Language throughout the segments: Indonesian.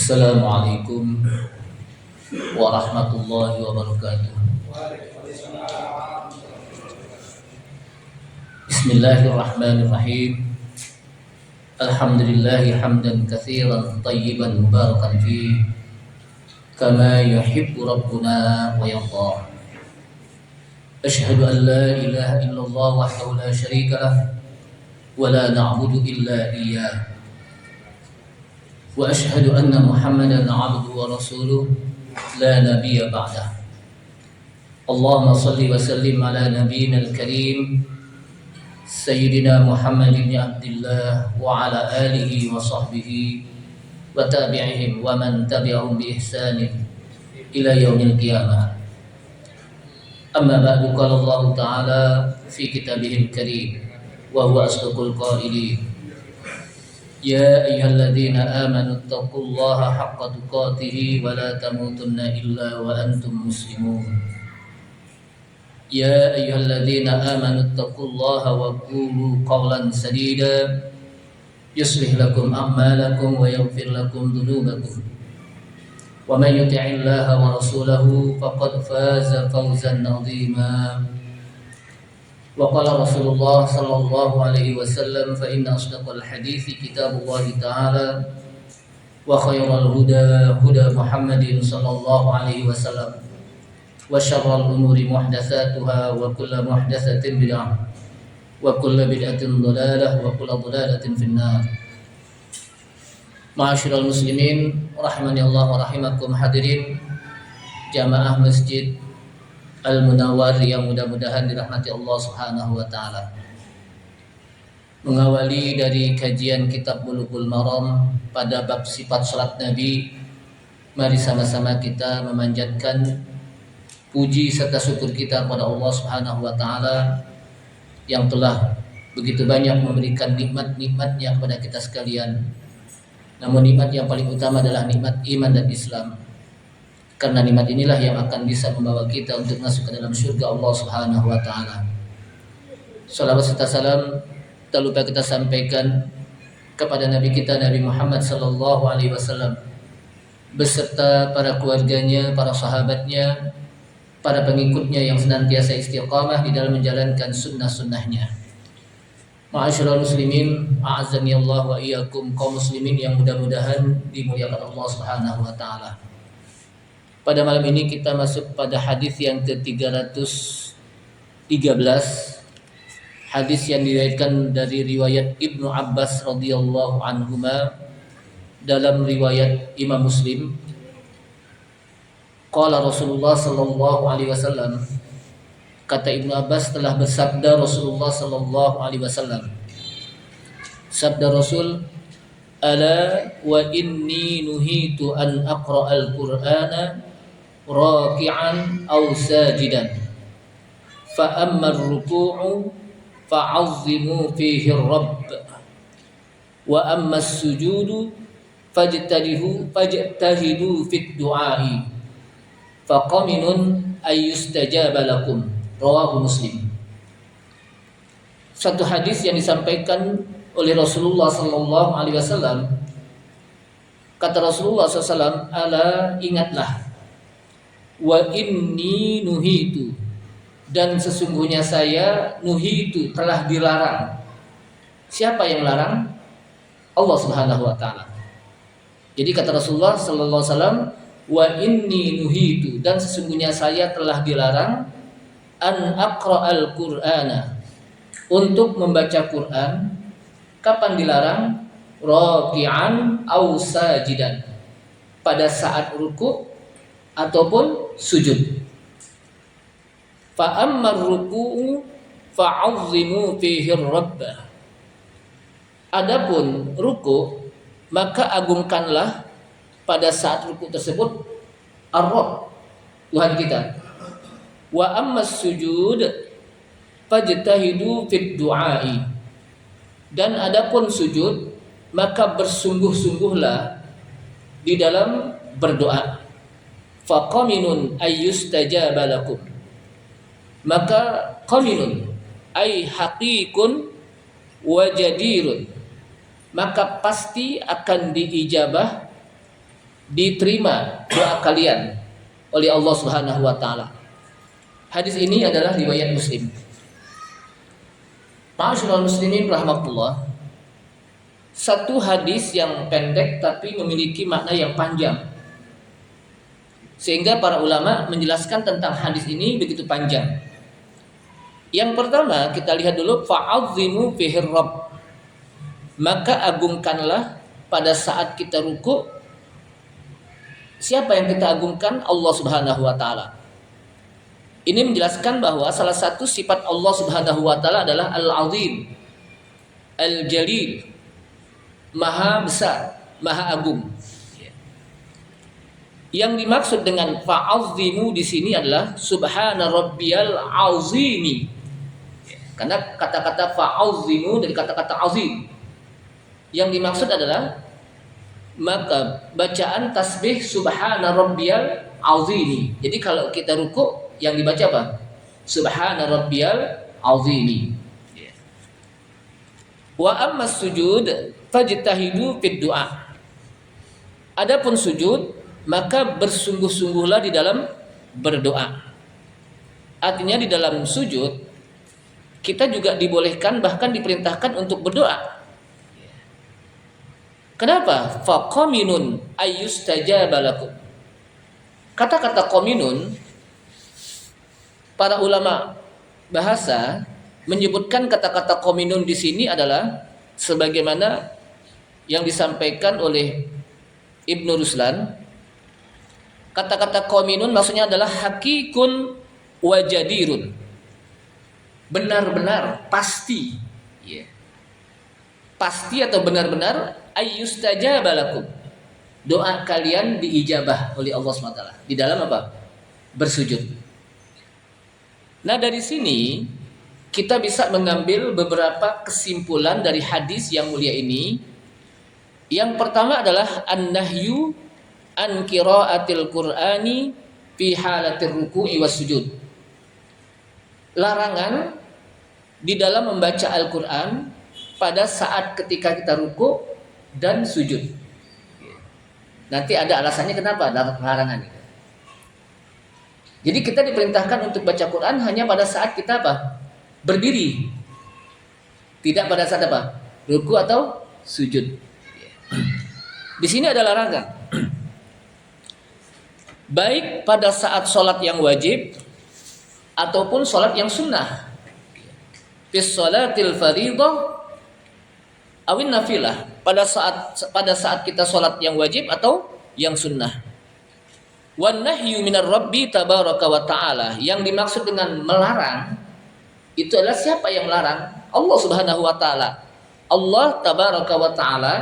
Assalamualaikum warahmatullahi wabarakatuh. Bismillahirrahmanirrahim. Alhamdulillahi hamdan katsiran tayyiban mubarakan fi kama yuhibbu rabbuna wa yarda. Asyhadu an la ilaha illallah wahdahu la syarika lah wa la na'budu illa iyyah. Wa asyhadu anna Muhammadan 'abduhu wa rasuluh la nabiyya ba'dah. Allahumma shalli wa sallim ala nabiyyina al-karim Sayyidina Muhammad ibn Abdullah wa ala alihi wa sahbihi wa tabi'ihim wa man tabi'ahum bi ihsanin ila yaumil qiyamah. Amma ba'du, qala Allah Ta'ala fi kitabihil karim wa huwa asdaqul qailin. Ya ayyuhalladzina amanu taqullaha haqqa tuqatih wa la tamutunna illa wa antum muslimun. Ya ayyuhalladzina amanu taqullaha wa qulu qawlan sadida yuslih lakum a'malakum wa yaghfir lakum dhunubakum. Wa may yuti'illaha wa rasulahu faqad faza fawzan 'azima. Wa qala Rasulullah sallallahu alaihi wasallam fa inna asdaqal hadithi kitabullah ta'ala wa khairal huda huda Muhammadin sallallahu alaihi wasallam wa syarrul umuri muhdatsatuha wa kullu muhdatsatin bid'ah wa kullu bid'atin dhalalah wa kullu dhalalatin finnar. Ma'asyiral muslimin rahimani Allah wa rahimakum, hadirin jamaah Masjid Al-Munawwar yang mudah-mudahan dirahmati Allah Subhanahu wa taala. Mengawali dari kajian kitab Bulughul Maram pada bab sifat salat Nabi, mari sama-sama kita memanjatkan puji serta syukur kita kepada Allah Subhanahu wa taala yang telah begitu banyak memberikan nikmat-nikmatnya kepada kita sekalian. Namun nikmat yang paling utama adalah nikmat iman dan Islam. Karena nikmat inilah yang akan bisa membawa kita untuk masuk ke dalam surga Allah Subhanahu wa taala. Salawat serta salam tak lupa kita sampaikan kepada Nabi kita Nabi Muhammad sallallahu alaihi wasallam beserta para keluarganya, para sahabatnya, para pengikutnya yang senantiasa istiqamah di dalam menjalankan sunnah-sunnahnya. Ma'asyiral muslimin, a'azzani Allah wa iyyakum, kaum muslimin yang mudah-mudahan dimuliakan Allah Subhanahu wa taala. Pada malam ini kita masuk pada hadis yang ke-313, hadis yang diriwayatkan dari riwayat Ibnu Abbas radhiyallahu anhuma dalam riwayat Imam Muslim. Qala Rasulullah sallallahu alaihi wasallam, kata Ibnu Abbas telah bersabda Rasulullah sallallahu alaihi wasallam. Sabda Rasul, ala wa inni nuhitu an aqra'al qur'ana raki'an aw sajidan fa amma ar-ruku'u fa'azzimu fihi ar-rabb wa amma as-sujudu fajtahidu fit du'a'i faqaminun ay yustajaba lakum. Rawahu Muslim. Satu hadis yang disampaikan oleh Rasulullah sallallahu alaihi wasallam. Kata Rasulullah SAW, ala ingatlah, wa inni nuhitu, dan sesungguhnya saya, nuhitu telah dilarang. Siapa yang larang? Allah Subhanahu wa taala. Jadi kata Rasulullah sallallahu alaihi wasallam, wa inni nuhitu, dan sesungguhnya saya telah dilarang an aqra'al qur'ana, untuk membaca Quran. Kapan dilarang? Raki'an aw sajidan, pada saat ruku' ataupun sujud. Fa ammar ruku'u fa'azzimu fihi ar-rabb. Adapun ruku', maka agungkanlah pada saat ruku' tersebut ar-rabb, Tuhan kita. Wa ammas sujud fajtahidu fid du'ai. Dan adapun sujud, maka bersungguh-sungguhlah di dalam berdoa. Faqaminun ayyustajaba lakum, maka qaminun ay haqiqun wa jadirun, maka pasti akan diijabah diterima doa kalian oleh Allah Subhanahu wa taala. Hadis ini adalah riwayat Muslim. Ma'asyiral muslimin rahimakumullah. Satu hadis yang pendek tapi memiliki makna yang panjang. Sehingga para ulama menjelaskan tentang hadis ini begitu panjang. Yang pertama kita lihat dulu fa'azzimu fihir rabb. Maka agungkanlah pada saat kita ruku. Siapa yang kita agungkan? Allah Subhanahu wa taala. Ini menjelaskan bahwa salah satu sifat Allah Subhanahu wa taala adalah Al-Azim, Al-Jalil, Maha besar, Maha agung. Yang dimaksud dengan fa'azzimu di sini adalah subhana rabbiyal azimi. Karena kata-kata fa'azzimu dari kata-kata azim. Yang dimaksud adalah maka bacaan tasbih subhana rabbiyal azimi. Jadi kalau kita ruku yang dibaca apa? Subhana rabbiyal azimi. Wa amma sujud fajtahidu fid du'a. Adapun sujud maka bersungguh-sungguhlah di dalam berdoa. Artinya di dalam sujud kita juga dibolehkan bahkan diperintahkan untuk berdoa. Kenapa? Faqaminun ayyustajaba lakum. Kata-kata qaminun para ulama bahasa menyebutkan kata-kata qaminun di sini adalah sebagaimana yang disampaikan oleh Ibnu Ruslan. Kata-kata qaminun maksudnya adalah hakikun wajadirun. Benar-benar pasti. Pasti atau benar-benar ayyustajaba lakum. Doa kalian diijabah oleh Allah SWT. Di dalam apa? Bersujud. Nah dari sini kita bisa mengambil beberapa kesimpulan dari hadis yang mulia ini. Yang pertama adalah an-nahyu an qiraatil Qur'ani fi halatir ruku'i was sujud. Larangan di dalam membaca Al-Qur'an pada saat ketika kita ruku dan sujud. Nanti ada alasannya kenapa larangan itu. Jadi kita diperintahkan untuk baca Quran hanya pada saat kita apa? Berdiri. Tidak pada saat apa? Ruku atau sujud. Di sini ada larangan. Baik pada saat sholat yang wajib ataupun sholat yang sunnah. Fis sholatil fardhah awin nafilah, pada saat kita sholat yang wajib atau yang sunnah. Wan nahyu minar rabbi tabaraka wa ta'ala. Yang dimaksud dengan melarang itu adalah siapa yang melarang? Allah Subhanahu wa ta'ala. Allah tabaraka wa ta'ala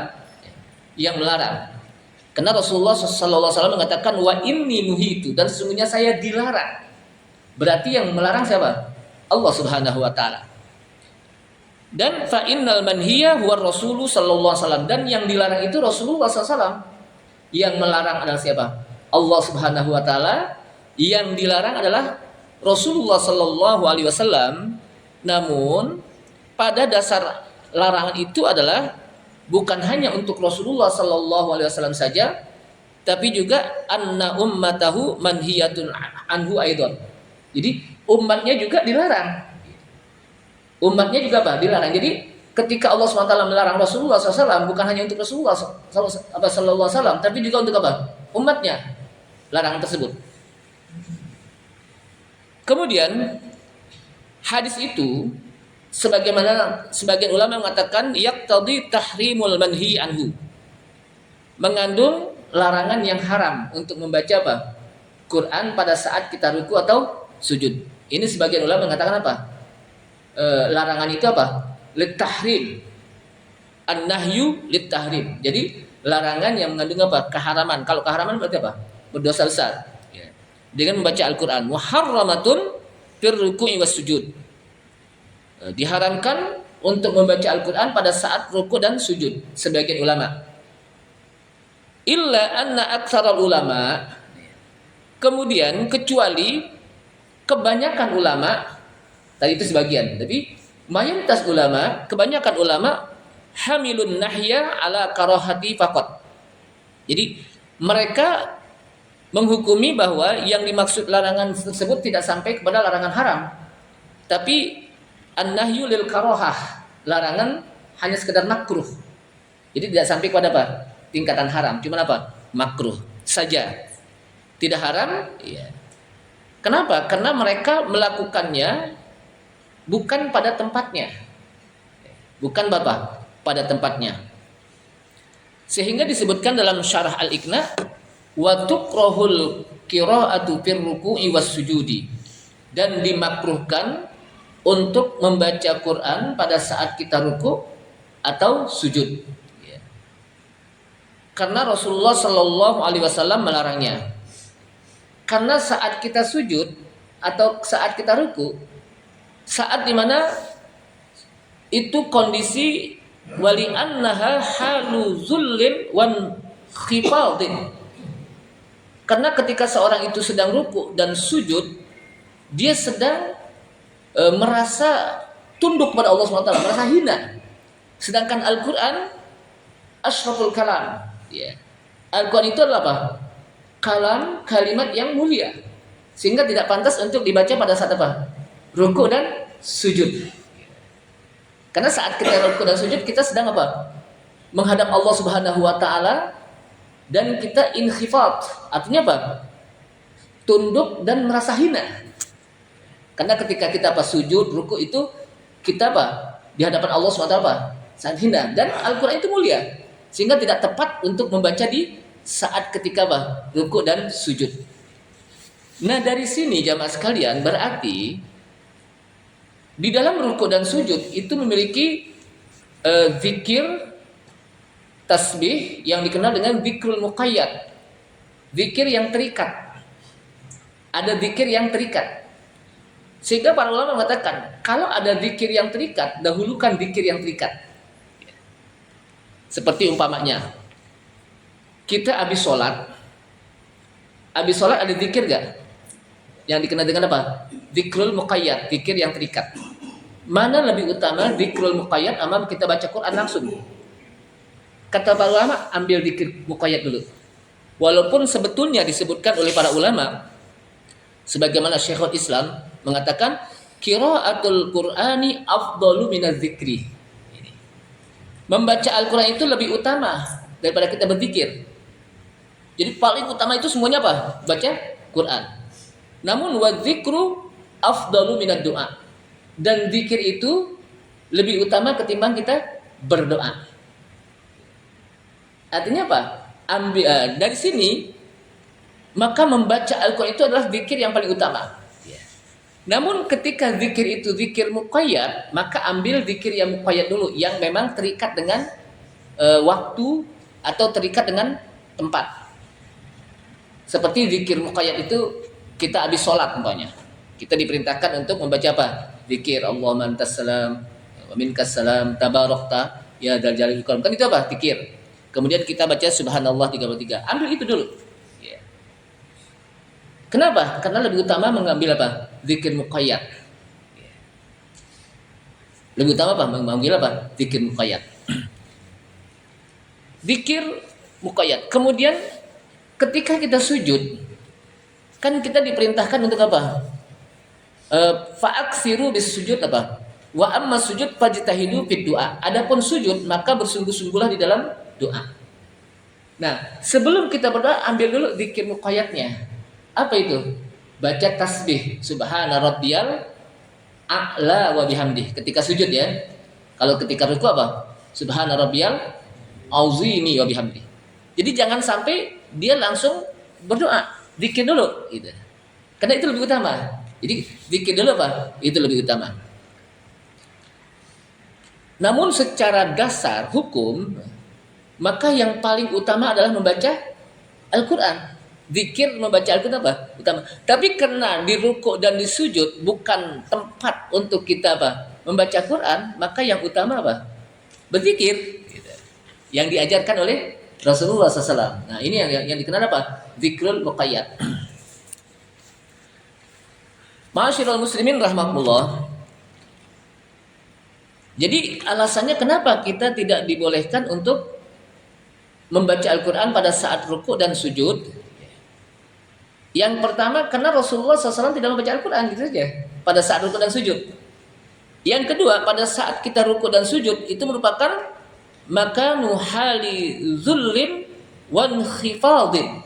yang melarang. Karena Rasulullah SAW mengatakan wa inni nuhitu, dan sesungguhnya saya dilarang. Berarti yang melarang siapa? Allah Subhanahu wa ta'ala. Dan fa innal manhiya huwa Rasulullah sallallahu alaihi wasallam, dan yang dilarang itu Rasulullah sallallahu. Yang melarang adalah siapa? Allah Subhanahu wa taala. Yang dilarang adalah Rasulullah sallallahu alaihi wasallam. Namun pada dasar larangan itu adalah bukan hanya untuk Rasulullah sallallahu alaihi wasallam saja, tapi juga anna ummatahu manhiyatun anhu aidan. Jadi umatnya juga dilarang. Umatnya juga apa? Dilarang. Jadi ketika Allah SWT melarang Rasulullah SAW, bukan hanya untuk Rasulullah SAW, tapi juga untuk apa? Umatnya. Larangan tersebut. Kemudian hadis itu sebagaimana sebagian ulama mengatakan yaqtadi tahrimul manhi anhu. Mengandung larangan yang haram untuk membaca apa? Quran pada saat kita ruku atau sujud. Ini sebagian ulama mengatakan apa? Larangan itu apa? Litahrim. An-nahyu litahrim. Jadi larangan yang mengandung apa? Keharaman. Kalau keharaman berarti apa? Berdosa besar. Ya. Dengan membaca Al-Quran. Muharramatun fir ruku'i was sujud. Diharamkan untuk membaca Al-Quran pada saat ruku dan sujud. Sebagian ulama. Illa anna aktsaral ulama. Kemudian kecuali kebanyakan ulama. Tadi itu sebagian, tapi mayoritas ulama, kebanyakan ulama hamilun nahya ala karahati faqat. Jadi mereka menghukumi bahwa yang dimaksud larangan tersebut tidak sampai kepada larangan haram, tapi an-nahyu lil karahah, larangan hanya sekedar makruh. Jadi tidak sampai kepada apa? Tingkatan haram, cuma apa? Makruh saja. Tidak haram, ya. Kenapa? Karena mereka melakukannya bukan pada tempatnya. Bukan Bapak, pada tempatnya. Sehingga disebutkan dalam syarah Al-Iqna, wa tukrahul qira'atu fir ruku'i was sujudi, dan dimakruhkan untuk membaca Quran pada saat kita ruku atau sujud. Ya. Karena Rasulullah Shallallahu Alaihi Wasallam melarangnya. Karena saat kita sujud atau saat kita ruku, saat dimana itu kondisi wali annaha halu zullin wan khifadin. Karena ketika seorang itu sedang ruku dan sujud, dia sedang merasa tunduk pada Allah SWT, merasa hina. Sedangkan Al-Quran asyraful kalam, ya. Al-Quran itu adalah apa? Kalam, kalimat yang mulia, sehingga tidak pantas untuk dibaca pada saat apa? Ruku dan sujud. Karena saat kita ruku dan sujud, kita sedang apa? Menghadap Allah Subhanahu wa taala, dan kita inkhifat. Artinya apa? Tunduk dan merasa hina. Karena ketika kita pas sujud, ruku itu kita apa? Di hadapan Allah SWT apa? Sangat hina. Dan Al-Quran itu mulia, sehingga tidak tepat untuk membaca di saat ketika apa? Ruku dan sujud. Nah, dari sini jamaah sekalian, berarti di dalam ruku dan sujud itu memiliki zikir tasbih yang dikenal dengan zikrul muqayyad, zikir yang terikat. Ada zikir yang terikat. Sehingga para ulama mengatakan, kalau ada zikir yang terikat, dahulukan zikir yang terikat. Seperti umpamanya, kita habis sholat ada zikir gak? Yang dikenal dengan apa? Zikrul muqayyad, zikir yang terikat. Mana lebih utama, zikrul muqayyad atau kita baca Quran langsung? Kata para ulama, ambil zikir muqayyad dulu. Walaupun sebetulnya disebutkan oleh para ulama, sebagaimana Syekhul Islam mengatakan, qiraatul Qur'ani afdalu minaz zikri. Membaca Al-Quran itu lebih utama daripada kita berzikir. Jadi paling utama itu semuanya apa? Baca Quran. Namun wa dzikru afdalu minad doa. Dan zikir itu lebih utama ketimbang kita berdoa. Artinya apa? Dari sini maka membaca Al-Quran itu adalah zikir yang paling utama. Namun ketika zikir itu zikir muqayyad, maka ambil zikir yang muqayyad dulu, yang memang terikat dengan waktu atau terikat dengan tempat. Seperti zikir muqayyad itu kita habis sholat umpamanya. Kita diperintahkan untuk membaca apa? Zikir Allahumma antas salam wa minkas salam tabarakta ya dzal jalali wal ikram. Kan itu apa? Zikir. Kemudian kita baca subhanallah 33. Ambil itu dulu. Ya. Kenapa? Karena lebih utama mengambil apa? Zikir muqayyad. Ya. Lebih utama apa? Mengambil apa? Zikir muqayyad. Zikir muqayyad. Kemudian ketika kita sujud, kan kita diperintahkan untuk apa? Fa'aksiru bis sujud apa? Wa amma sujud fajtahidu fid du'a. Adapun sujud maka bersungguh-sungguhlah di dalam doa. Nah, sebelum kita berdoa ambil dulu zikir muqayyadnya. Apa itu? Baca tasbih subhana rabbiyal a'la wa bihamdih. Ketika sujud ya. Kalau ketika ruku apa? Subhana rabbiyal azimi wa bihamdih. Jadi jangan sampai dia langsung berdoa, zikir dulu gitu. Karena itu lebih utama. Jadi zikir dulu apa? Itu lebih utama. Namun secara dasar hukum, maka yang paling utama adalah membaca Al-Quran. Zikir membaca Al-Quran apa? Utama. Tapi karena di ruku dan di sujud bukan tempat untuk kita apa? Membaca Quran, maka yang utama apa? Berzikir. Gitu. Yang diajarkan oleh Rasulullah SAW. Nah ini yang dikenal apa? Zikrul muqayyad. Ma'asyiral muslimin rahmatullah. Jadi alasannya kenapa kita tidak dibolehkan untuk membaca Al-Quran pada saat rukuk dan sujud? Yang pertama, karena Rasulullah SAW tidak membaca Al-Quran gitu saja pada saat rukuk dan sujud. Yang kedua, pada saat kita rukuk dan sujud itu merupakan makanu hali zullin wan khifadin.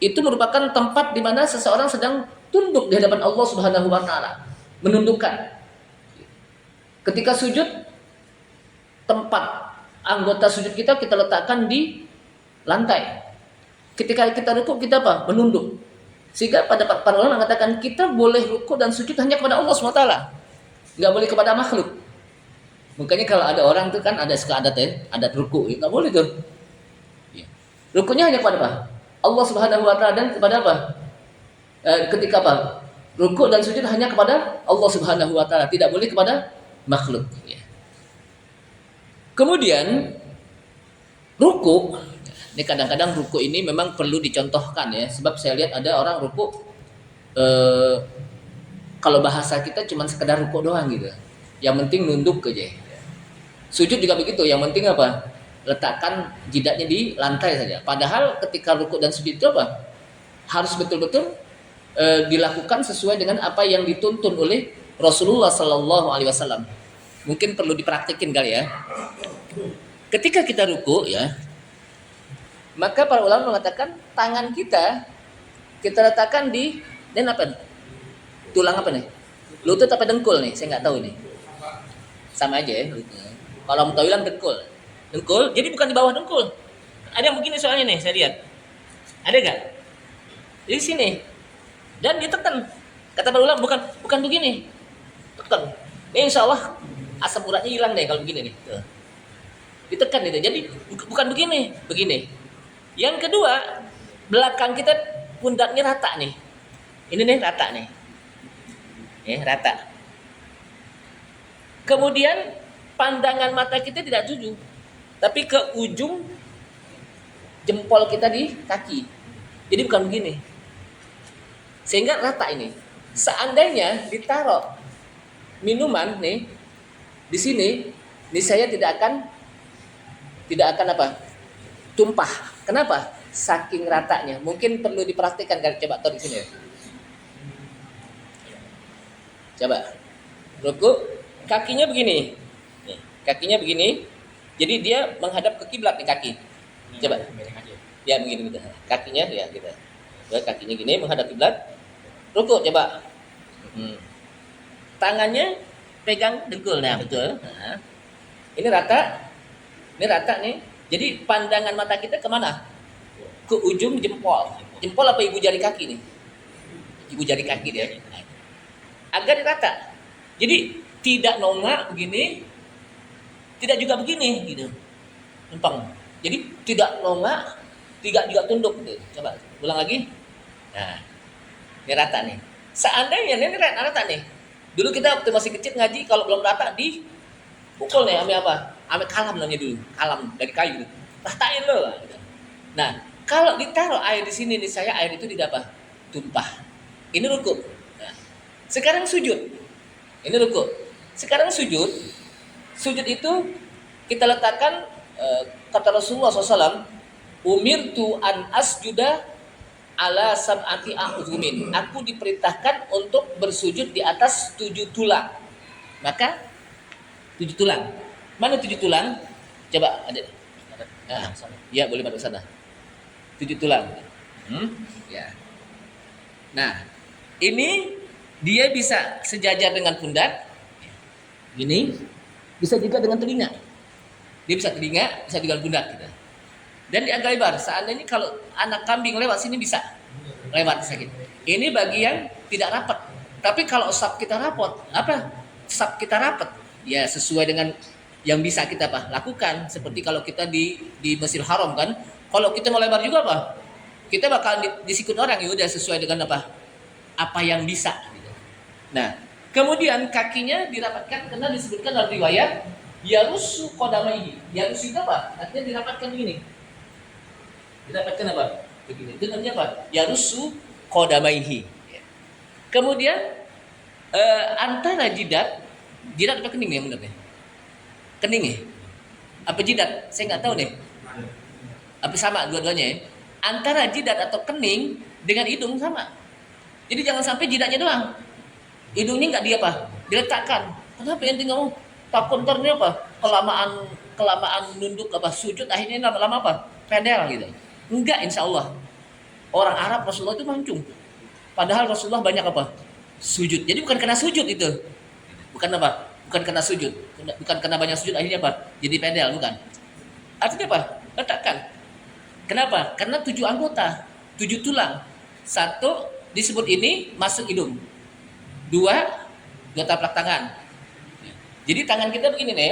Itu merupakan tempat di mana seseorang sedang tunduk di hadapan Allah Subhanahu wa taala, menundukkan. Ketika sujud, tempat anggota sujud kita letakkan di lantai. Ketika kita rukuk kita apa? Menunduk. Sehingga para ulama mengatakan kita boleh rukuk dan sujud hanya kepada Allah SWT, nggak boleh kepada makhluk. Makanya kalau ada orang tuh kan ada suka adat ya, adat rukuk, nggak boleh tuh. Rukuknya hanya kepada apa? Allah Subhanahu Wa Taala, dan kepada apa? Ketika apa? Rukuk dan sujud hanya kepada Allah Subhanahu Wa Taala, tidak boleh kepada makhluk. Kemudian rukuk. Ini kadang-kadang ruku ini memang perlu dicontohkan ya, sebab saya lihat ada orang ruku kalau bahasa kita cuma sekedar ruku doang gitu. Yang penting nunduk aja. Sujud juga begitu, yang penting apa? Letakkan jidatnya di lantai saja. Padahal ketika ruku dan sujud itu apa? Harus betul-betul dilakukan sesuai dengan apa yang dituntun oleh Rasulullah Sallallahu Alaihi Wasallam. Mungkin perlu dipraktikin kali ya. Ketika kita ruku ya, maka para ulama mengatakan tangan kita letakkan di dan apa? Tulang apa nih? Lutut apa dengkul nih? Saya nggak tahu nih. Sama aja ya. Kalau mau tahu bilang dengkul. Dengkul, jadi bukan di bawah dengkul. Ada yang begini soalnya nih, saya lihat. Ada nggak? Di sini. Dan ditekan. Kata para ulama bukan begini. Tekan. Ini insya Allah asam uratnya hilang deh kalau begini nih. Tuh. Ditekan itu. Jadi bukan begini. Yang kedua, belakang kita pundaknya rata nih. Ini nih rata nih. Rata. Kemudian pandangan mata kita tidak tuju, tapi ke ujung jempol kita di kaki. Jadi bukan begini. Sehingga rata ini. Seandainya ditaruh minuman nih di sini, saya tidak akan apa? Tumpah. Kenapa? Saking ratanya. Mungkin perlu dipraktikkan kan, coba taruh di sini ya. Coba. Ruku, kakinya begini. Nih, kakinya begini. Jadi dia menghadap ke kiblat nih kaki. Coba. Ya begini gitu. Kakinya ya gitu. Kakinya gini menghadap kiblat. Ruku coba. Tangannya pegang dengkul. Nah, betul. Nah. Ini rata. Ini rata nih. Jadi pandangan mata kita kemana? Ke ujung jempol. Jempol apa ibu jari kaki nih? Ibu jari kaki dia. Agar rata. Jadi tidak nongak begini, tidak juga begini gitu. Lempeng. Jadi tidak nongak, tidak juga tunduk gitu. Coba ulang lagi. Nah, ini rata nih. Seandainya ini rata nih. Dulu kita waktu masih kecil ngaji, kalau belum rata pukul nih ame apa? Ame kalam namanya dulu, kalam dari kayu. Ratain lo. Nah, kalau ditaruh air di sini nih saya, air itu tidak apa? Tumpah. Ini ruku. Nah, sekarang sujud. Ini ruku. Sekarang sujud. Sujud itu kita letakkan kata Rasulullah SAW, umirtu an asjuda ala sab'ati a'udzumin. Aku diperintahkan untuk bersujud di atas 7 tulang. Maka 7 tulang. Mana 7 tulang? Coba ada. Nah, ya boleh masuk sana. 7 tulang. Ya. Nah, ini dia bisa sejajar dengan pundak. Ini bisa juga dengan telinga. Dia bisa telinga, bisa dengan pundak gitu. Dan dia agak lebar. Seandainya kalau anak kambing lewat sini bisa lewat sakit. Ini bagian tidak rapat. Tapi kalau sap kita rapat, sap kita rapat, ya sesuai dengan yang bisa kita lakukan. Seperti kalau kita di Masjidil Haram kan, kalau kita mau lebar juga kita bakal disikut orang, ya udah sesuai dengan apa yang bisa gitu. Nah, kemudian kakinya dirapatkan karena disebutkan dalam riwayat yarusu qadamaihi. Yarus itu apa? Artinya dirapatkan begini. Dirapatkan apa? Begini. Itu namanya apa? Yarusu qadamaihi. Kemudian antara jidat apa kening ya benar nih? Kening ya? Apa jidat? Saya nggak tahu deh. Apa sama dua-duanya ya? Antara jidat atau kening dengan hidung sama. Jadi jangan sampai jidatnya doang. Hidungnya nggak dia apa? Diletakkan. Kenapa ente ngomong takut ntar ini apa? Kelamaan nunduk apa sujud akhirnya lama-lama apa? Pedel gitu. Enggak, insya Allah. Orang Arab Rasulullah itu mancung. Padahal Rasulullah banyak apa? Sujud. Jadi bukan karena sujud itu. Bukan apa? Bukan karena sujud. Bukan karena banyak sujud akhirnya apa? Jadi pedel, bukan. Artinya apa? Letakkan. Kenapa? Karena 7 anggota, 7 tulang. 1 disebut ini masuk hidung. 2 taplak tangan. Jadi tangan kita begini nih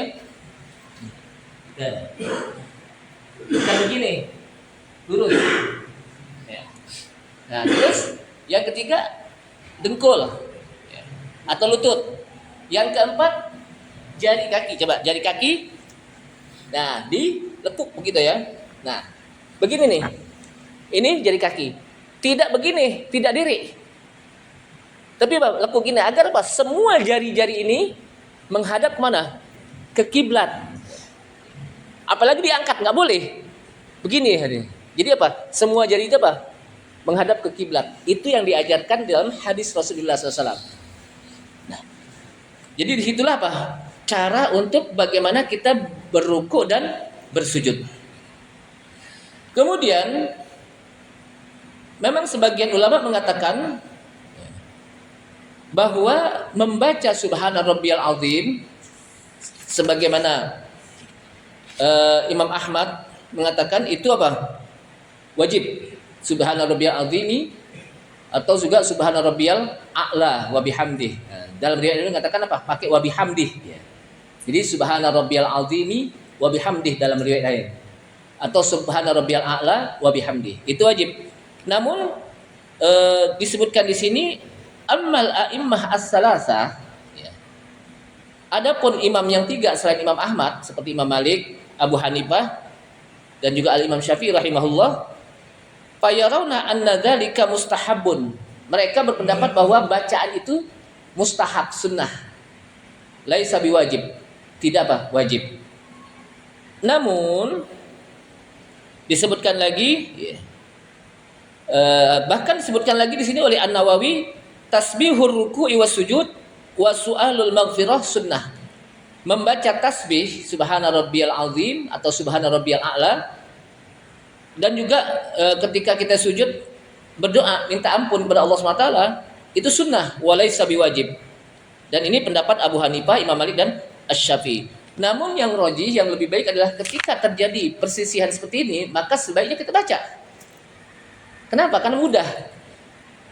ya. Bukan begini. Lurus. Ya. Nah, terus yang ketiga dengkul atau lutut. Yang keempat jari kaki. Coba jari kaki. Nah, dilepuk begitu ya. Nah, begini nih. Ini jari kaki. Tidak begini, tidak diri. Tapi apa? Lekuk ini agar apa? Semua jari-jari ini menghadap kemana? Ke kiblat. Apalagi diangkat, nggak boleh. Begini hari. Jadi apa? Semua jari itu apa? Menghadap ke kiblat. Itu yang diajarkan dalam hadis Rasulullah SAW. Nah, jadi disitulah apa? Cara untuk bagaimana kita berruku dan bersujud. Kemudian, memang sebagian ulama mengatakan bahwa membaca Subhana Rabbiyal Azim sebagaimana Imam Ahmad mengatakan itu apa? Wajib. Subhana Rabbiyal Azim atau juga Subhana Rabbiyal A'la wa bihamdih. Dalam riwayat ini mengatakan apa? Pakai wa bihamdih. Jadi Subhana Rabbiyal Azim wa bihamdih dalam riwayat lain. Atau Subhana Rabbiyal A'la wa bihamdih. Itu wajib. Namun disebutkan di sini ammal a'immah as-salasa, ya. Adapun imam yang 3 selain Imam Ahmad seperti Imam Malik, Abu Hanifah dan juga Al-Imam Syafi'i rahimahullah, fayarawna anna dzalika mustahabun. Mereka berpendapat bahwa bacaan itu mustahab, sunnah. Laisa biwajib. Tidak apa? Wajib. Namun disebutkan lagi bahkan disebutkan lagi di sini oleh An-Nawawi, tasbihur ruku'i was sujud wa su'alul maghfirah sunnah. Membaca tasbih Subhana Rabbiyal Azim atau Subhana Rabbiyal A'la, dan juga ketika kita sujud berdoa minta ampun kepada Allah SWT, itu sunnah, walaysa biwajib. Dan ini pendapat Abu Hanifah, Imam Malik dan Asy-Syafi'i. Namun yang rajih, yang lebih baik adalah ketika terjadi persisihan seperti ini, maka sebaiknya kita baca. Kenapa? Karena mudah.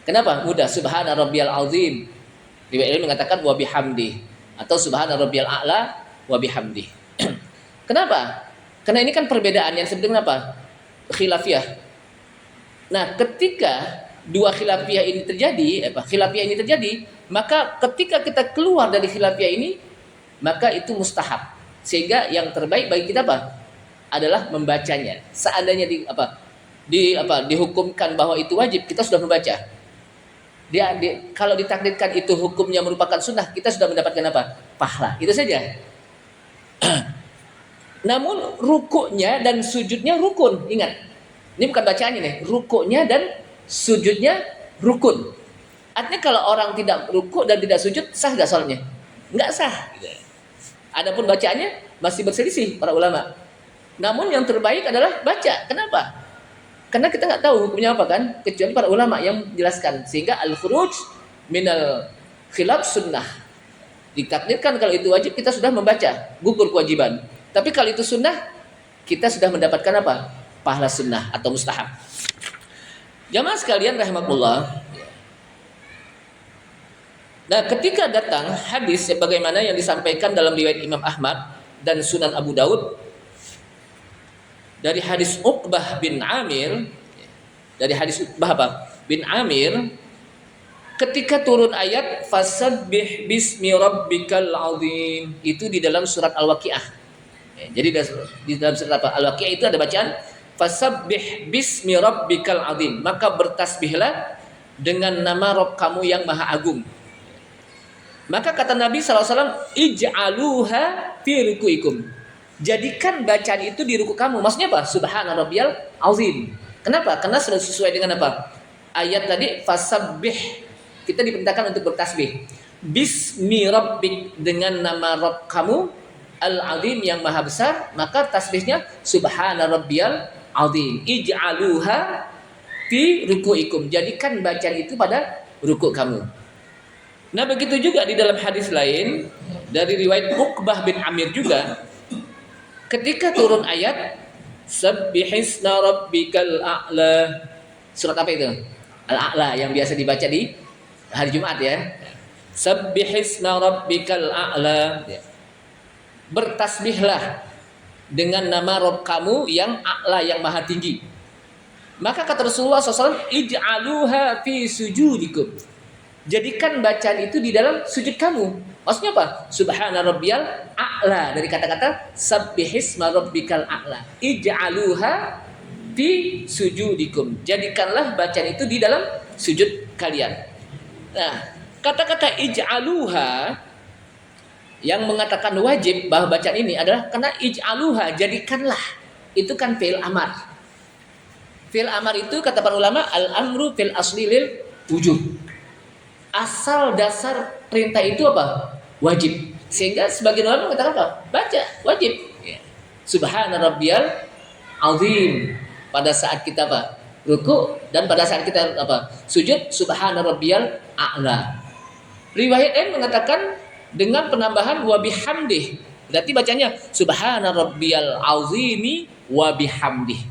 Kenapa? Mudah. Subhana Rabbiyal Azim. Riwayat ini mengatakan wa bihamdi atau Subhana Rabbiyal A'la wa bihamdi. Kenapa? Karena ini kan perbedaan yang sebenarnya apa? Khilafiyah. Nah, ketika dua khilafiyah ini terjadi, maka ketika kita keluar dari khilafiyah ini, maka itu mustahab. Sehingga yang terbaik bagi kita apa? Adalah membacanya. Seandainya dihukumkan bahwa itu wajib, kita sudah membaca. Kalau ditakdirkan itu hukumnya merupakan sunnah, kita sudah mendapatkan apa? Pahala. Itu saja. Namun rukuknya dan sujudnya rukun. Ingat, ini bukan bacaannya nih. Rukuknya dan sujudnya rukun. Artinya kalau orang tidak rukuk dan tidak sujud, sah nggak sholatnya? Nggak sah. Adapun bacaannya masih berselisih para ulama. Namun yang terbaik adalah baca. Kenapa? Karena kita nggak tahu hukumnya apa kan, kecuali para ulama yang menjelaskan. Sehingga al-khuruj minal khilaf sunnah. Ditakdirkan kalau itu wajib, kita sudah membaca, gugur kewajiban. Tapi kalau itu sunnah, kita sudah mendapatkan apa? Pahala sunnah atau mustahab. Jamaah sekalian rahimakumullah. Nah, ketika datang hadis sebagaimana yang disampaikan dalam riwayat Imam Ahmad dan Sunan Abu Daud dari hadis Uqbah bin Amir, ketika turun ayat fasabbih bismi rabbikal azim, itu di dalam surat Al-Waqiah. Jadi di dalam surat Al-Waqiah itu ada bacaan fasabbih bismi rabbikal azim, maka bertasbihlah dengan nama Rabb kamu yang maha agung. Maka kata Nabi SAW, ij'aluha fi ruku'ikum, Jadikan bacaan itu di ruku kamu. Maksudnya apa? Subhana rabbiyal azim. Kenapa? Karena sudah sesuai dengan apa? Ayat tadi fasabbih. Kita diperintahkan untuk bertasbih. Bismi rabbik, dengan nama Rabb kamu al-azim yang maha besar, maka tasbihnya subhana rabbiyal azim. Ij'aluha fi ruku'ikum. Jadikan bacaan itu pada ruku kamu. Nah, begitu juga di dalam hadis lain dari riwayat Uqbah bin Amir juga, ketika turun ayat Sabbihisna rabbikal a'la. Surat apa itu? Al-A'la yang biasa dibaca di hari Jumat ya. Sabbihisna rabbikal a'la. Bertasbihlah dengan nama Rabb kamu yang a'la, yang maha tinggi. Maka kata Rasulullah SAW, ij'aluha fi sujudikum. Jadikan bacaan itu di dalam sujud kamu. Maksudnya apa? Subhana rabbiyal a'la, dari kata-kata sabbihisma rabbikal a'la. Ij'aluha fi sujudikum. Jadikanlah bacaan itu di dalam sujud kalian. Nah, kata-kata ij'aluha yang mengatakan wajib bahwa bacaan ini adalah karena ij'aluha, jadikanlah. Itu kan fi'il amar. Fi'il amar itu kata para ulama al-amru fil asli lil wujub. Asal dasar perintah itu apa? Wajib. Sehingga sebagian ulama mengatakan apa? Baca, wajib. Subhana rabbiyal azim. Pada saat kita apa? Ruku, dan pada saat kita apa? Sujud, subhana rabbiyal a'la. Riwayat lain mengatakan dengan penambahan wa bihamdih. Berarti bacanya subhana rabbiyal azimi wa bihamdih.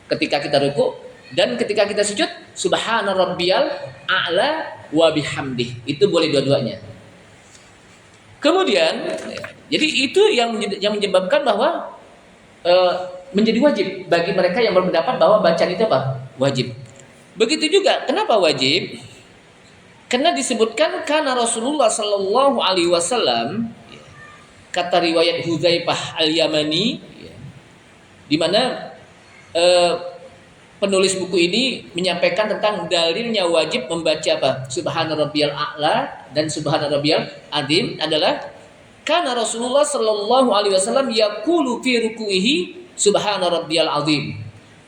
Ketika kita ruku dan ketika kita sujud, subhana rabbiyal a'la wa bihamdih. Itu boleh dua-duanya. Kemudian, jadi itu yang menyebabkan bahwa menjadi wajib bagi mereka yang berpendapat bahwa bacaan itu apa? Wajib. Begitu juga, kenapa wajib? Karena disebutkan karena Rasulullah Sallallahu Alaihi Wasallam, kata riwayat Hudzaifah al-Yamani, di mana penulis buku ini menyampaikan tentang dalilnya wajib membaca apa? Subhana rabbiyal a'la dan subhana rabbiyal azim adalah karena Rasulullah sallallahu alaihi wasallam yaqulu fi ruku'ihi subhana rabbiyal azim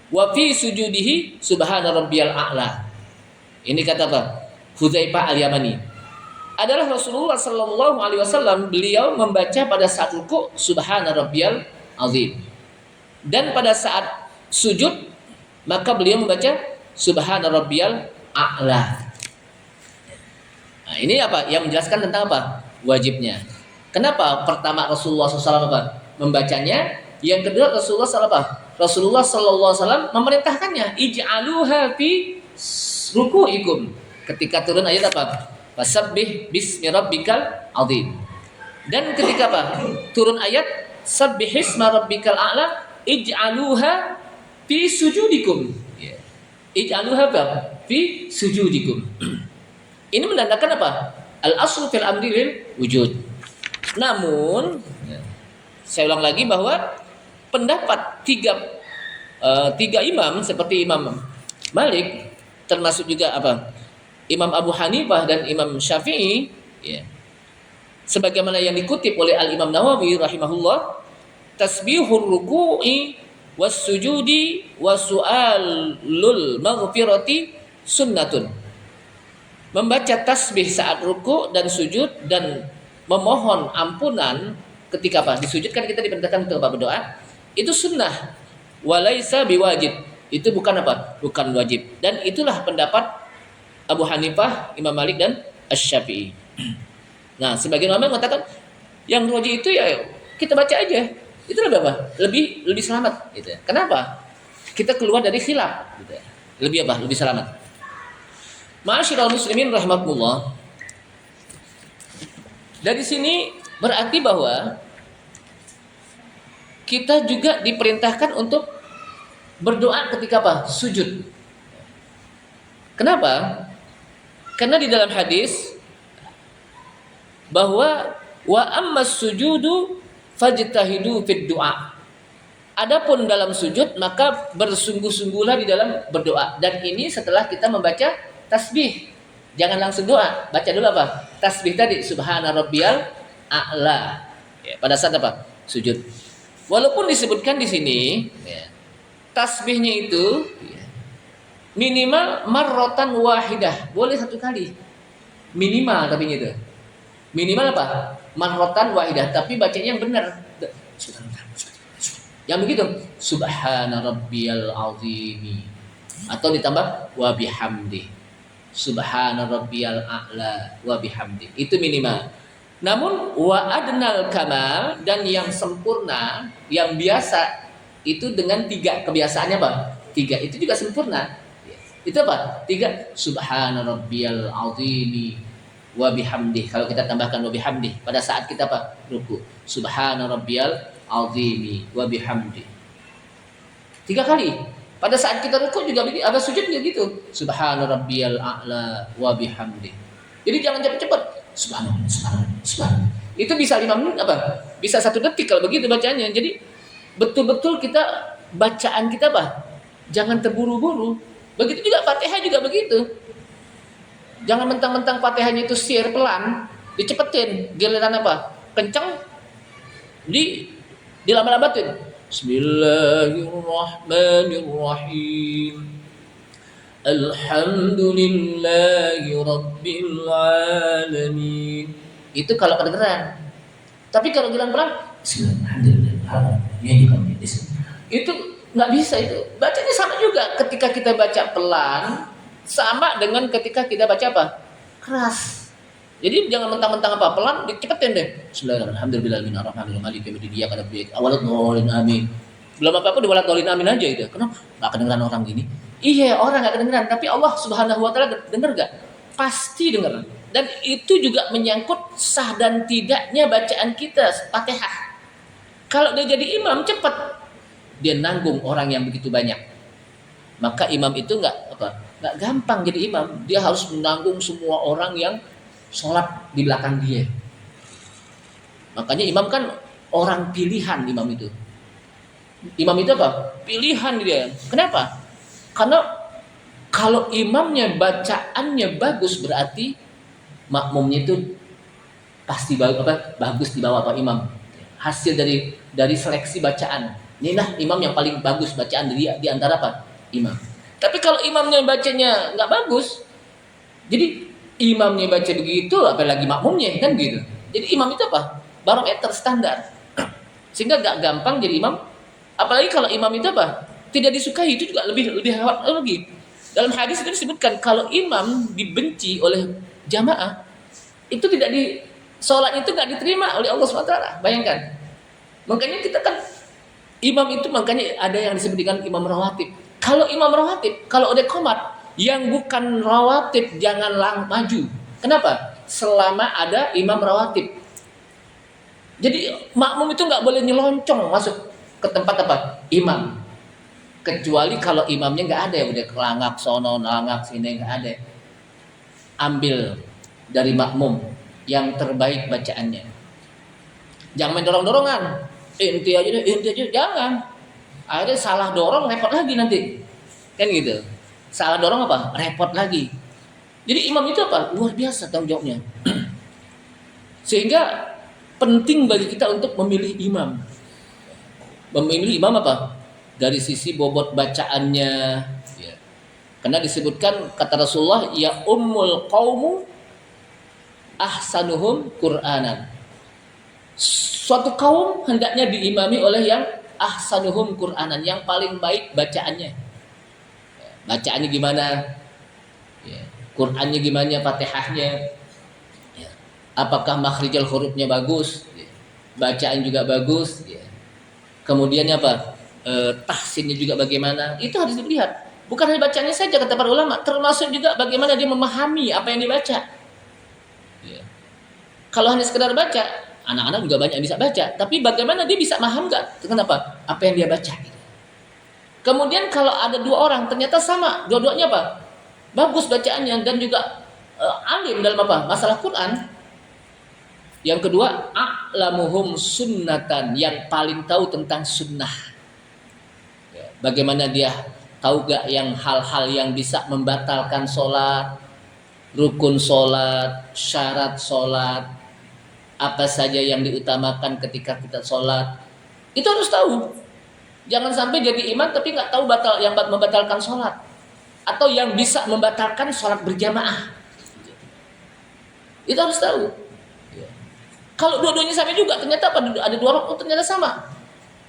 wa fi sujudihi subhana rabbiyal a'la. Ini kata apa? Hudzaifah al-Yamani. Adalah Rasulullah sallallahu alaihi wasallam, beliau membaca pada saat ruku subhana rabbiyal azim. Dan pada saat sujud maka beliau membaca subhana rabbiyal a'la. Nah, ini apa? Yang menjelaskan tentang apa? Wajibnya. Kenapa pertama Rasulullah SAW apa? Membacanya, yang kedua Rasulullah SAW apa? Rasulullah SAW memerintahkannya ij'aluha fi ruku'ikum. Ketika turun ayat apa? Fasabbih bismi rabbikal azim. Dan ketika apa? Turun ayat sabbihisma rabbikal a'la ij'aluha fi sujudikum. Ij'aluha fi sujudikum. Ini menandakan apa? Al-aslu fil amri lil wujud. Namun saya ulang lagi bahwa pendapat tiga imam seperti Imam Malik, termasuk juga apa? Imam Abu Hanifah dan Imam Syafi'i, sebagaimana yang dikutip oleh Al-Imam Nawawi rahimahullah, tasbihur ruku'i was sujudi was su'alul maghfirati sunnatun. Membaca tasbih saat ruku dan sujud dan memohon ampunan ketika apa? Disujud kan kita diperintahkan untuk apa? Berdoa. Itu sunnah. Walaisa biwajib. Itu bukan apa? Bukan wajib. Dan itulah pendapat Abu Hanifah, Imam Malik dan Asy-Syafi'i. Nah, sebagian ulama mengatakan yang wajib itu ya kita baca aja. Itu lebih apa? Lebih selamat gitu ya. Kenapa? Kita keluar dari khilaf gitu ya. Lebih apa? Lebih selamat. Ma'asyiral muslimin rahimakumullah. Dari sini berarti bahwa kita juga diperintahkan untuk berdoa ketika apa? Sujud. Kenapa? Karena di dalam hadis bahwa wa ammas sujudu fajtahidu fid du'a. Adapun dalam sujud maka bersungguh-sungguhlah di dalam berdoa. Dan ini setelah kita membaca tasbih. Jangan langsung doa, baca dulu apa? Tasbih tadi subhana rabbiyal a'la. Pada saat apa? Sujud. Walaupun disebutkan di sini ya, tasbihnya itu ya, minimal marrotan wahidah, boleh satu kali. Minimal tapi itu. Minimal apa? Marrotan wahidah, tapi bacanya yang benar. Yang begitu, subhana rabbiyal azimi. Atau ditambah wa bihamdi. Subhana rabbiyal a'la wa bihamdi. Itu minimal. Namun wa adnal kamal, dan yang sempurna, yang biasa itu dengan 3 kebiasaannya apa? 3 itu juga sempurna. Itu apa? 3 subhana rabbiyal azimi wa bihamdi. Kalau kita tambahkan wa bihamdi pada saat kita apa? Ruku. Subhana rabbiyal azimi wa bihamdi. 3 kali. Pada saat kita ruku juga begitu, ada sujud juga gitu. Subhana rabbiyal a'la wa bihamdi. Jadi jangan cepat-cepat. Subhanallah, subhanallah. Itu bisa 5 menit apa? Bisa 1 detik kalau begitu bacanya. Jadi betul-betul kita bacaan kita apa? Jangan terburu-buru. Begitu juga Fatihah juga begitu. Jangan mentang-mentang Fatihahnya itu sir pelan, dicepetin. Giliran apa? Kencang dilama-lamatin. Bismillahirrahmanirrahim. Alhamdulillahi Rabbil Alamin. Itu kalau kedengeran. Tapi kalau bilang pelan, itu nggak bisa itu. Bacanya sama juga. Ketika kita baca pelan, sama dengan ketika kita baca apa? Keras. Jadi jangan mentang-mentang apa pelan, dicepetin deh. Bismillahirrahmanirrahim. Amin. Belum apa-apa diwalat-walin amin aja itu. Kenapa? Nggak kedengeran orang gini. Iya, orang nggak kedengeran, tapi Allah Subhanahu wa taala dengar gak? Pasti dengar. Dan itu juga menyangkut sah dan tidaknya bacaan kita Fatihah. Kalau dia jadi imam cepat, dia nanggung orang yang begitu banyak. Maka imam itu nggak gampang jadi imam. Dia harus menanggung semua orang yang sholat di belakang dia. Makanya imam kan orang pilihan, imam itu. Imam itu apa? Pilihan dia. Kenapa? Karena kalau imamnya bacaannya bagus, berarti makmumnya itu pasti bagus di bawah Pak Imam. Hasil dari seleksi bacaan. Inilah imam yang paling bagus bacaan di antara apa? Imam. Tapi kalau imamnya bacanya nggak bagus, jadi imamnya baca begitu, apalagi makmumnya kan gitu. Jadi imam itu apa? Barometer standar. Sehingga nggak gampang jadi imam. Apalagi kalau imam itu apa? Tidak disukai, itu juga lebih hebat lagi. Dalam hadis itu disebutkan kalau imam dibenci oleh jamaah, itu tidak sholatnya itu nggak diterima oleh Allah SWT. Bayangkan. Makanya kita kan imam itu, makanya ada yang disebut dengan imam rawatib. Kalau imam rawatib, kalau udah qomat, yang bukan rawatib jangan maju. Kenapa? Selama ada imam rawatib. Jadi makmum itu nggak boleh nyeloncongan masuk ke tempat apa? Imam. Kecuali kalau imamnya nggak ada, ya udah kelangak sono, ngelangak sini, nggak ada. Ambil dari makmum yang terbaik bacaannya. Jangan main dorong-dorongan. Inti aja, jangan. Akhirnya salah dorong, repot lagi nanti. Kan gitu. Salah dorong apa? Repot lagi. Jadi imam itu apa? Luar biasa tanggung jawabnya. Sehingga penting bagi kita untuk memilih imam. Memilih imam apa? Dari sisi bobot bacaannya ya. Karena disebutkan kata Rasulullah, ya ummul qaumu ahsanuhum Qur'anan. Suatu kaum hendaknya diimami oleh yang ahsanuhum Qur'anan, yang paling baik bacaannya. Bacaannya gimana? Ya. Qur'annya gimana? Fatihahnya. Ya. Apakah makhrijal hurufnya bagus? Ya. Bacaan juga bagus. Ya. Kemudian apa? Tahsinnya juga bagaimana, itu harus dilihat. Bukan hanya bacanya saja kata para ulama, termasuk juga bagaimana dia memahami apa yang dibaca. Ya. Kalau hanya sekedar baca, anak-anak juga banyak yang bisa baca, tapi bagaimana dia bisa paham nggak? Kenapa? Apa yang dia baca. Kemudian kalau ada 2 orang ternyata sama, dua-duanya apa? Bagus bacaannya dan juga alim dalam apa? Masalah Quran. Yang kedua, a'lamuhum sunnatan, yang paling tahu tentang sunnah. Bagaimana dia tahu gak yang hal-hal yang bisa membatalkan sholat, rukun sholat, syarat sholat, apa saja yang diutamakan ketika kita sholat, Itu harus tahu. Jangan sampai jadi imam tapi nggak tahu yang membatalkan sholat atau yang bisa membatalkan sholat berjamaah. Itu harus tahu. Kalau dua-duanya sama juga, ternyata ada dua rakaat ternyata sama.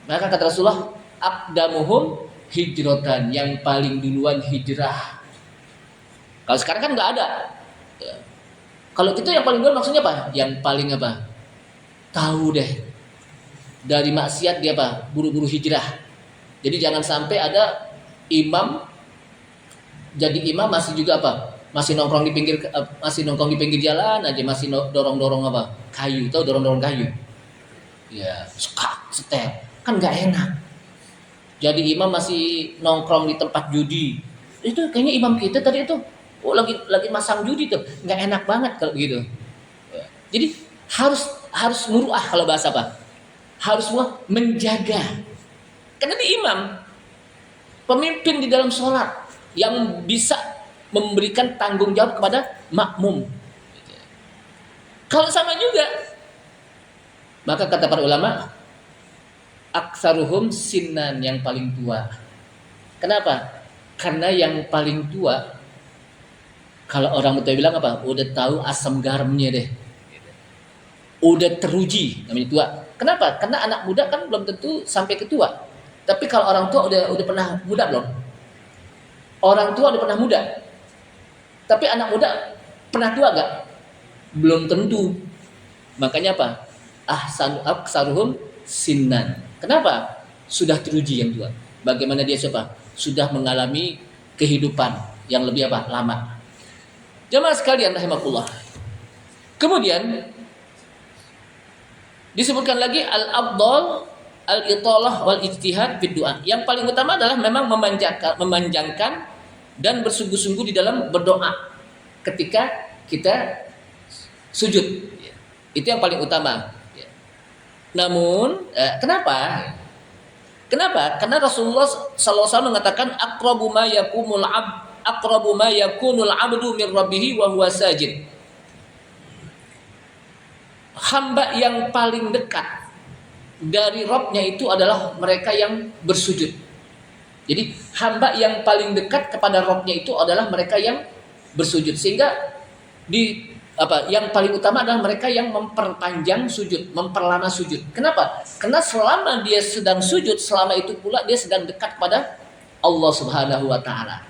Maka kata Rasulullah, aqdamuhum hijratan, yang paling duluan hijrah. Kalau sekarang kan nggak ada. Kalau itu yang paling duluan maksudnya apa? Yang paling apa? Tahu deh. Dari maksiat dia apa? Buru-buru hijrah. Jadi jangan sampai ada imam jadi imam masih juga apa? Masih nongkrong di pinggir jalan aja, masih dorong-dorong apa? Kayu, tahu dorong-dorong kayu. Ya, setel. Kan nggak enak. Jadi imam masih nongkrong di tempat judi. Itu kayaknya imam kita tadi itu lagi masang judi tuh. Nggak enak banget kalau begitu. Ya. Jadi harus muruah kalau bahasa apa? Harus menjaga. Karena di imam pemimpin di dalam sholat yang bisa memberikan tanggung jawab kepada makmum. Kalau sama juga, maka kata para ulama, aksaruhum sinnan, yang paling tua. Kenapa? Karena yang paling tua, kalau orang Betawi bilang apa? Udah tahu asam garamnya deh. Udah teruji, namanya tua. Kenapa? Karena anak muda kan belum tentu sampai ke tua. Tapi kalau orang tua udah pernah muda belum? Orang tua udah pernah muda. Tapi anak muda pernah tua gak? Belum tentu. Makanya apa? Aksaruhum sinnan. Kenapa? Sudah teruji yang tua. Bagaimana dia siapa? Sudah mengalami kehidupan yang lebih apa? Lama. Jamaah sekalian rahimakumullah. Kemudian disebutkan lagi al-afdal al-italah wal ijtihad fid du'a. Yang paling utama adalah memang memanjangkan dan bersungguh-sungguh di dalam berdoa ketika kita sujud. Itu yang paling utama. Namun, kenapa? Kenapa? Karena Rasulullah SAW mengatakan aqrabu ma yakunul abdu min rabbih wa huwa sajid. Hamba yang paling dekat dari Rabb-nya itu adalah mereka yang bersujud. Jadi hamba yang paling dekat kepada Rabb-nya itu adalah mereka yang bersujud. Sehingga yang paling utama adalah mereka yang memperpanjang sujud, memperlama sujud. Kenapa? Karena selama dia sedang sujud, selama itu pula dia sedang dekat kepada Allah Subhanahu wa taala.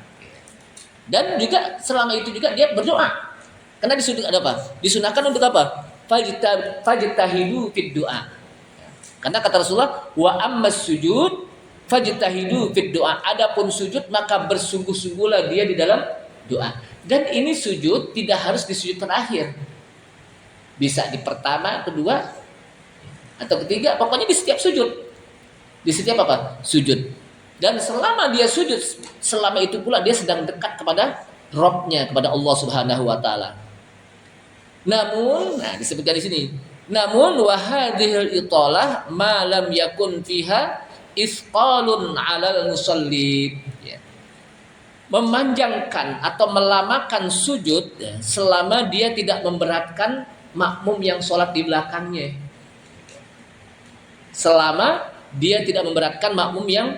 Dan juga selama itu juga dia berdoa. Karena di sujud ada apa? Disunahkan untuk apa? Fajtahidu fid du'a. Karena kata Rasulullah, wa ammas sujud fajtahidu fid du'a. Adapun sujud maka bersungguh-sungguhlah dia di dalam doa. Dan ini sujud tidak harus di sujud terakhir. Bisa di pertama, kedua, atau ketiga, pokoknya di setiap sujud. Di setiap apa? Sujud. Dan selama dia sujud, selama itu pula dia sedang dekat kepada Rabb-nya, kepada Allah Subhanahu wa taala. Namun, disebutkan di sini, namun wa hadhil italah ma lam yakun fiha isqalun 'alal musalli. Memanjangkan atau melamakan sujud selama dia tidak memberatkan makmum yang sholat di belakangnya. Selama dia tidak memberatkan makmum yang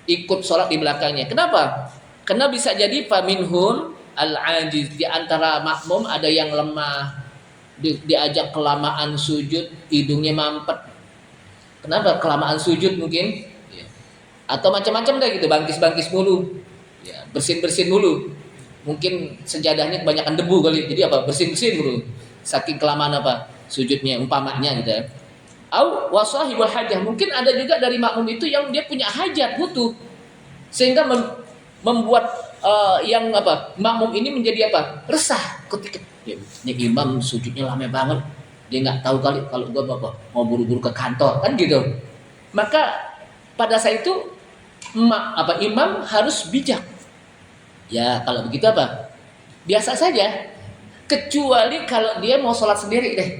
ikut sholat di belakangnya. Kenapa? Karena bisa jadi faminhum al-ajiz, di antara makmum ada yang lemah, diajak kelamaan sujud, hidungnya mampet. Kenapa? Kelamaan sujud mungkin. Atau macam-macam deh gitu, bangkis-bangkis mulu. Ya, bersin-bersin dulu. Mungkin sejadahnya kebanyakan debu kali. Jadi apa? Bersin-bersin dulu. Saking kelamaan apa? Sujudnya umpamanya gitu ya. Au wasahibul hajah. Mungkin ada juga dari makmum itu yang dia punya hajat, butuh. Sehingga membuat yang apa? Makmum ini menjadi apa? Resah ketika ini imam sujudnya lama banget. Dia nggak tahu kali kalau gua apa mau buru-buru ke kantor kan gitu. Maka pada saat itu imam harus bijak. Ya kalau begitu apa? Biasa saja. Kecuali kalau dia mau sholat sendiri deh.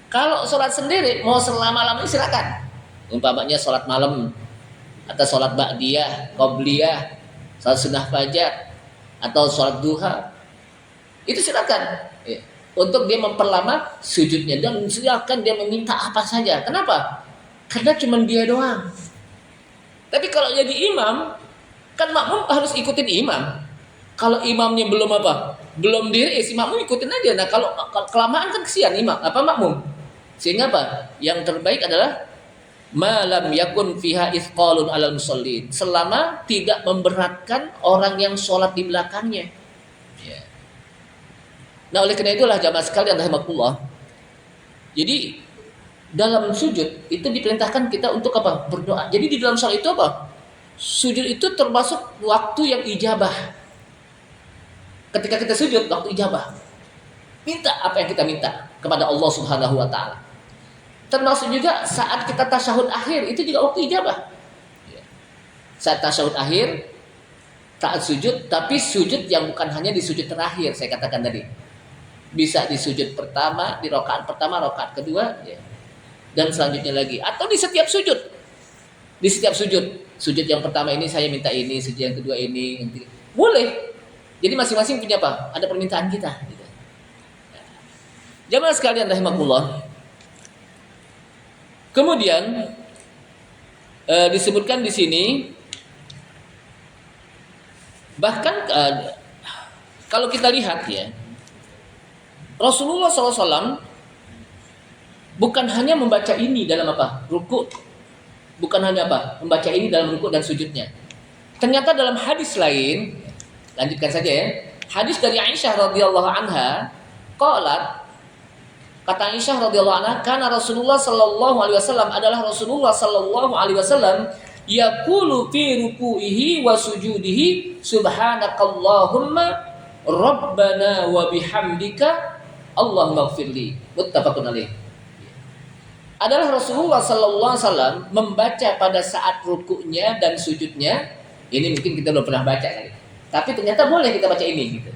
Kalau sholat sendiri mau selama-lamanya silakan. Umpamanya sholat malam atau sholat ba'diyah, qobliyah, sholat sunnah fajar atau sholat duha, itu silakan. Untuk dia memperlama sujudnya dan silakan dia meminta apa saja. Kenapa? Karena cuma dia doang. Tapi kalau jadi imam, kan makmum harus ikutin imam. Kalau imamnya belum apa? Belum diri, si makmum ikutin aja. Nah, kalau kelamaan kan kesian imam, makmum. Sehingga apa? Yang terbaik adalah malam yakun fiha ithqalun alal musallin, selama tidak memberatkan orang yang sholat di belakangnya. Ya. Nah, oleh karena itulah jamaah sekalian rahimakumullah. Jadi dalam sujud itu diperintahkan kita untuk apa? Berdoa. Jadi di dalam sholat itu apa? Sujud itu termasuk waktu yang ijabah. Ketika kita sujud, waktu ijabah. Minta apa yang kita minta kepada Allah Subhanahu wa taala. Termasuk juga saat kita tasyahud akhir, itu juga waktu ijabah. Saat tasyahud akhir, saat sujud, tapi sujud yang bukan hanya di sujud terakhir, saya katakan tadi. Bisa di sujud pertama, di rakaat pertama, rakaat kedua, ya. Dan selanjutnya lagi. Atau di setiap sujud. Di setiap sujud. Sujud yang pertama ini saya minta ini, sujud yang kedua ini. Boleh. Jadi masing-masing punya apa? Ada permintaan kita. Gitu. Jamaah sekalian rahimakumullah. Kemudian disebutkan di sini bahkan kalau kita lihat ya, Rasulullah SAW bukan hanya membaca ini dalam apa? Ruku. Bukan hanya apa? Membaca ini dalam ruku dan sujudnya. Ternyata dalam hadis lain, lanjutkan saja ya. Hadis dari Aisyah radhiyallahu anha, qalat, kata Aisyah radhiyallahu anha, karena Rasulullah sallallahu alaihi wasallam adalah Rasulullah sallallahu alaihi wasallam yaqulu fi ruku'ihi wa sujudihi subhanakallahumma rabbana wa bihamdika Allahumma ighfirli. Muttafaqun alaih. Adalah Rasulullah sallallahu alaihi wasallam membaca pada saat rukuknya dan sujudnya. Ini mungkin kita belum pernah baca kali. Tapi ternyata boleh kita baca ini gitu.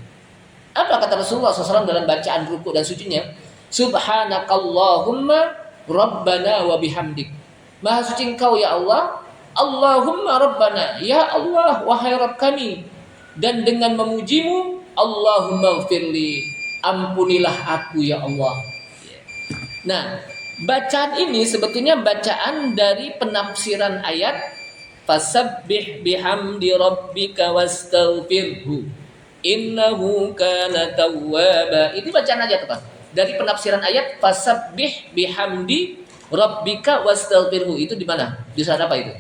Apa kata Rasulullah SAW dalam bacaan rukuk dan sujudnya? Subhanakallahumma rabbana wa bihamdik. Maha suci Engkau ya Allah. Allahumma rabbana, ya Allah wahai Rabb kami. Dan dengan memujimu, Allahumma ighfirli, ampunilah aku ya Allah. Nah, bacaan ini sebetulnya bacaan dari penafsiran ayat fasabbih bihamdi rabbika wastaghfirhu innahu kana tawwaba. Ini bacaan aja teman. Dari penafsiran ayat fasabbih bihamdi rabbika wastaghfirhu, itu di mana? Di surat apa itu?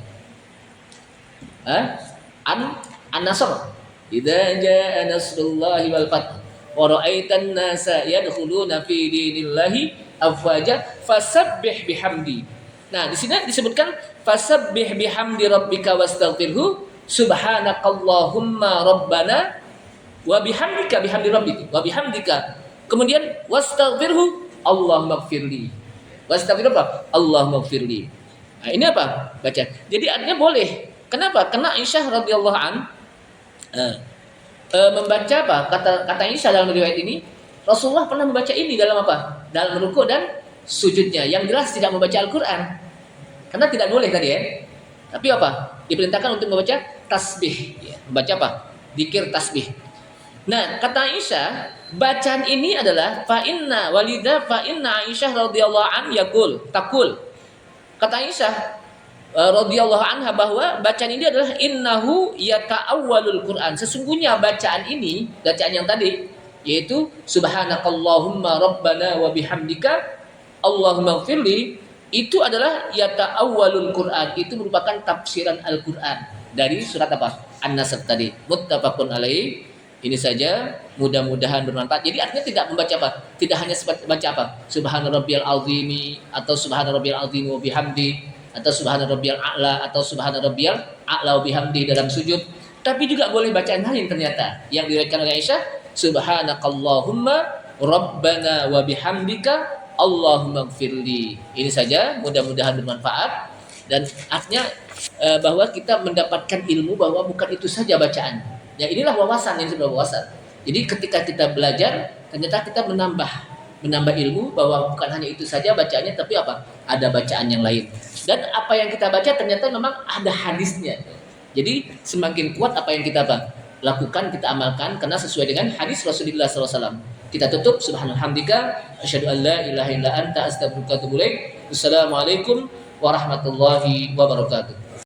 An-Nasr. Idza jaa nasrullahi wal fath wa ra'aitan nasa yadkhuluna fi dinillahi afwaja fasabbih bihamdi. Nah, di sini disebutkan fasabbih bihamdi rabbika wastaghfirhu subhanakallahumma rabbana wa bihamdika, bihamdi rabbika wa bihamdika. Kemudian wastaghfirhu Allahumma ighfirli. Wastaghfirhu Allahumma ighfirli. Nah, ini apa? Baca. Jadi artinya boleh. Kenapa? Karena Aisyah radhiyallahu an membaca apa? Kata Aisyah dalam riwayat ini, Rasulullah pernah membaca ini dalam apa? Dalam rukuk dan sujudnya. Yang jelas tidak membaca Al-Qur'an. Karena tidak boleh tadi ya. Tapi apa? Diperintahkan untuk membaca tasbih, ya. Membaca apa? Dzikir tasbih. Nah, kata Aisyah, bacaan ini adalah fa inna Aisyah radhiyallahu an takul. Kata Aisyah radhiyallahu anha bahwa bacaan ini adalah innahu yata'awwalul Qur'an. Sesungguhnya bacaan ini, bacaan yang tadi yaitu subhanakallahumma rabbana wa bihamdika Allahumma ighfirli, itu adalah yata'awwalul Qur'an. Itu merupakan tafsiran Al-Qur'an dari surat apa? An-Nasr tadi. Muttafaqun alaih. Ini saja, mudah-mudahan bermanfaat. Jadi artinya tidak membaca apa? Tidak hanya baca apa? Subhana rabbiyal azimi atau subhana rabbiyal azimi wa bihamdi atau subhana rabbiyal a'la atau subhana rabbiyal a'la wa bihamdi dalam sujud. Tapi juga boleh bacaan lain ternyata yang diriwayatkan oleh Aisyah, subhanakallahumma rabbana wa bihamdika Allahumma ighfirli. Ini saja, mudah-mudahan bermanfaat. Dan artinya bahwa kita mendapatkan ilmu bahwa bukan itu saja bacaan. Ya, inilah wawasan yang sebuah wawasan. Jadi ketika kita belajar, ternyata kita menambah ilmu bahwa bukan hanya itu saja bacaannya, tapi apa? Ada bacaan yang lain. Dan apa yang kita baca ternyata memang ada hadisnya. Jadi semakin kuat apa yang kita lakukan, kita amalkan karena sesuai dengan hadis Rasulullah SAW. Kita tutup subhanalhamdika asyhadu an la ilaha illa anta astaghfiruka wa atubu ilaik. Wassalamualaikum warahmatullahi wabarakatuh.